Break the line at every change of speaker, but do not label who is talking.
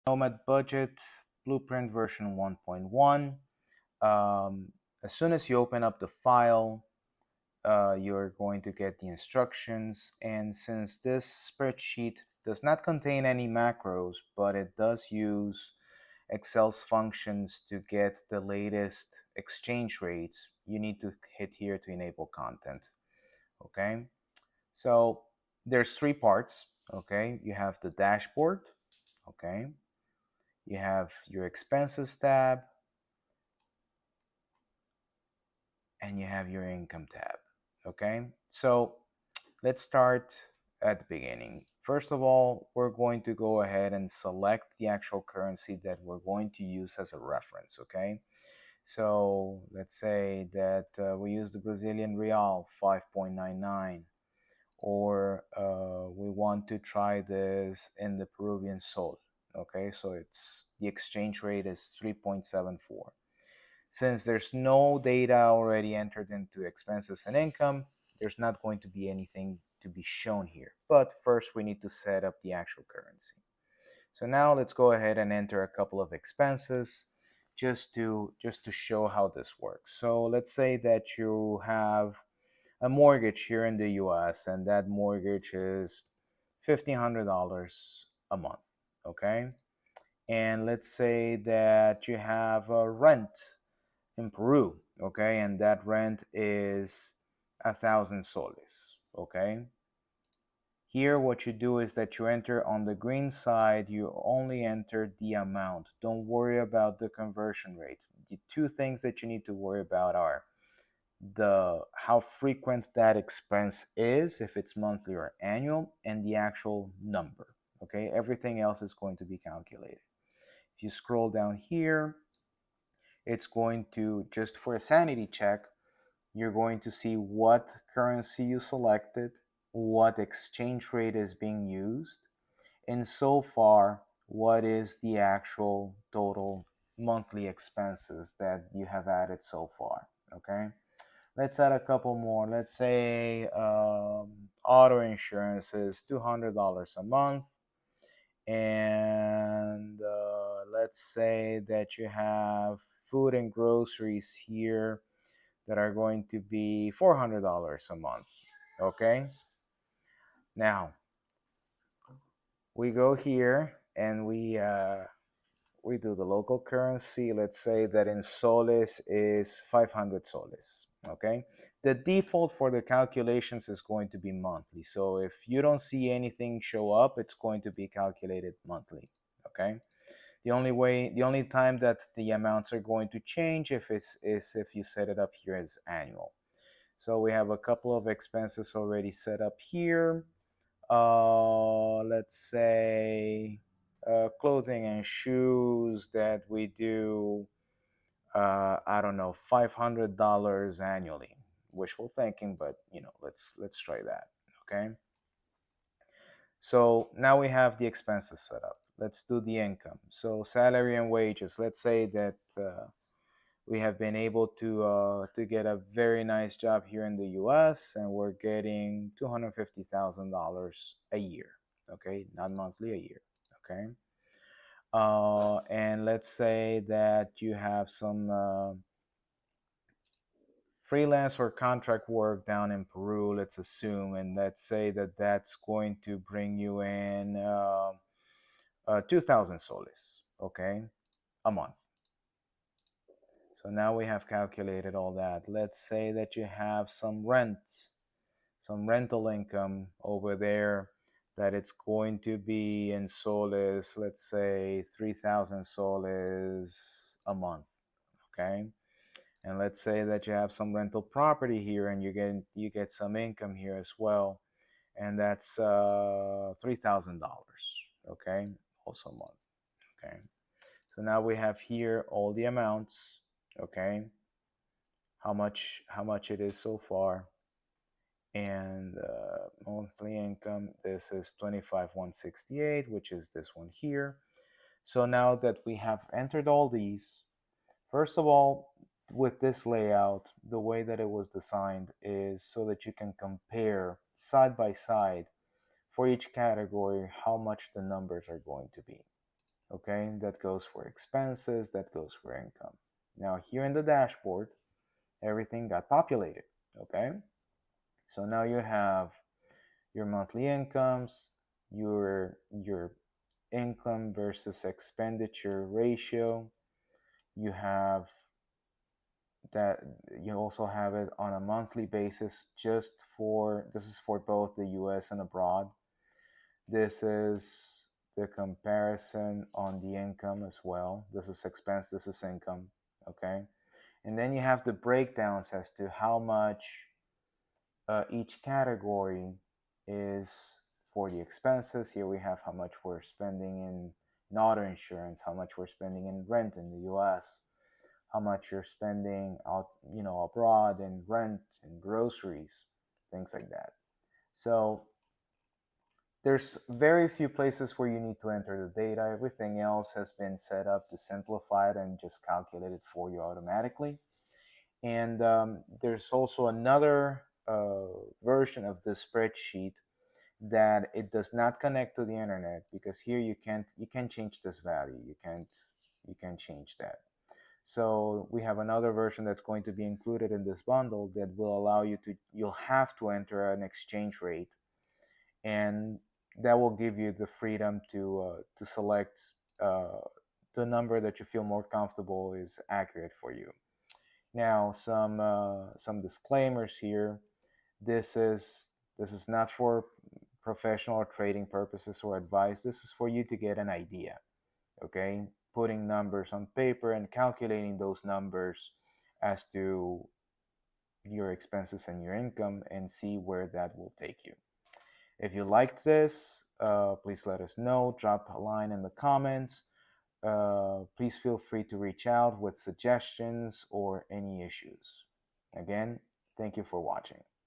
Nomad Budget Blueprint version 1.1. As soon as you open up the file, you're going to get the instructions. And since this spreadsheet does not contain any macros, but it does use Excel's functions to get the latest exchange rates, you need to hit here to enable content. Okay, so there's three parts. Okay, you have the dashboard. Okay, you have your expenses tab, and you have your income tab. Okay, so let's start at the beginning. First of all, we're going to go ahead and select the actual currency that we're going to use as a reference. Okay, so let's say that we use the Brazilian real 5.99, or we want to try this in the Peruvian sol. Okay, so it's the exchange rate is 3.74. Since there's no data already entered into expenses and income, there's not going to be anything to be shown here. But first we need to set up the actual currency. So now let's go ahead and enter a couple of expenses just to show how this works. So let's say that you have a mortgage here in the US, and that mortgage is $1,500 a month. Okay, and let's say that you have a rent in Peru, okay, and that rent is 1,000 soles. Okay, here what you do is that you enter on the green side, you only enter the amount. Don't worry about the conversion rate. The two things that you need to worry about are the how frequent that expense is, if it's monthly or annual, and the actual number. Okay, everything else is going to be calculated. If you scroll down here, it's going to, just for a sanity check, you're going to see what currency you selected, what exchange rate is being used, and so far, what is the actual total monthly expenses that you have added so far. Okay, let's add a couple more. Let's say auto insurance is $200 a month, and let's say that you have food and groceries here that are going to be $400 a month. Okay, now we go here and we do the local currency. Let's say that in soles is 500 soles. Okay, the default for the calculations is going to be monthly, so if you don't see anything show up, it's going to be calculated monthly. Okay, the only time that the amounts are going to change is if you set it up here as annual. So we have a couple of expenses already set up here. Let's say clothing and shoes that we do, I don't know, $500 annually. Wishful thinking, but let's try that. Okay. So now we have the expenses set up. Let's do the income. So salary and wages. Let's say that we have been able to get a very nice job here in the U.S. and we're getting $250,000 a year. Okay, not monthly, a year. Okay, and let's say that you have some freelance or contract work down in Peru. Let's assume, and let's say that that's going to bring you in 2,000 soles. Okay, a month. So now we have calculated all that. Let's say that you have some rent, some rental income over there, that it's going to be in soles, let's say 3,000 soles a month. Okay. And let's say that you have some rental property here and you get some income here as well. And that's $3,000. Okay. Also a month. Okay. So now we have here all the amounts. Okay, how much it is so far, and monthly income, this is 25,168, which is this one here. So now that we have entered all these, first of all, with this layout, the way that it was designed is so that you can compare side by side for each category how much the numbers are going to be. Okay, that goes for expenses, that goes for income. Now here in the dashboard, everything got populated. Okay, so now you have your monthly incomes, your income versus expenditure ratio. You have that. You also have it on a monthly basis, just for this is for both the US and abroad. This is the comparison on the income as well. This is expense, this is income. Okay, and then you have the breakdowns as to how much each category is for the expenses. Here we have how much we're spending in auto insurance, how much we're spending in rent in the US, how much you're spending out, abroad in rent and groceries, things like that. So there's very few places where you need to enter the data. Everything else has been set up to simplify it and just calculate it for you automatically. And there's also another version of the spreadsheet that it does not connect to the internet, because here you can't change this value. You can't change that. So we have another version that's going to be included in this bundle that will allow you'll have to enter an exchange rate, and that will give you the freedom to select uh, the number that you feel more comfortable is accurate for you. Now, some disclaimers here. This is not for professional or trading purposes or advice. This is for you to get an idea. Okay, putting numbers on paper and calculating those numbers as to your expenses and your income, and see where that will take you. If you liked this, please let us know. Drop a line in the comments. Please feel free to reach out with suggestions or any issues. Again, thank you for watching.